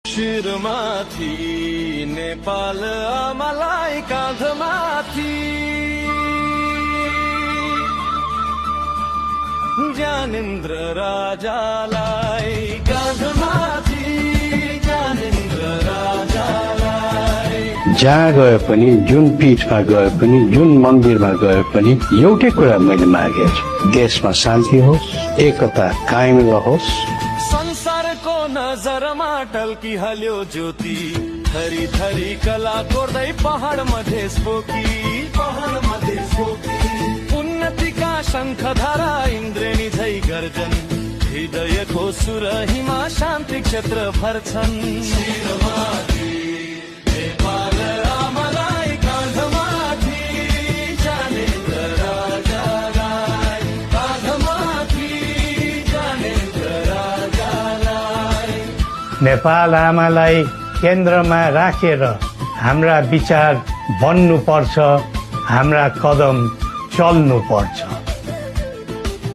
शिरमाथि नेपाल आमालाई काँधमाथि ज्ञानेन्द्र राजालाई काँधमाथि ज्ञानेन्द्र राजालाई जहाँ गए पनि जुन पीठमा गए पनि जुन मन्दिरमा गए पनि एउटै कुरा मैले मागेको छु, देशमा शान्ति होस्, एकता कायम रहोस्। संसारको नजरमा टल्किहाल्यो ज्योति, थरी थरी कला कोर्दै पहाड मधेस पोकी, उन्नतिका शङ्खधारा इन्द्रेणी झै गर्जन, हृदयको सुर हिमा शान्ति क्षेत्र भर्छन्। नेपाल आमालाई काँधमाथि ज्ञानेन्द्र राजालाई, काँधमाथि ज्ञानेन्द्र राजालाई। नेपाल आमालाई केन्द्रमा राखेर हाम्रा विचार बन्नुपर्छ, हाम्रा कदम चल्नुपर्छ।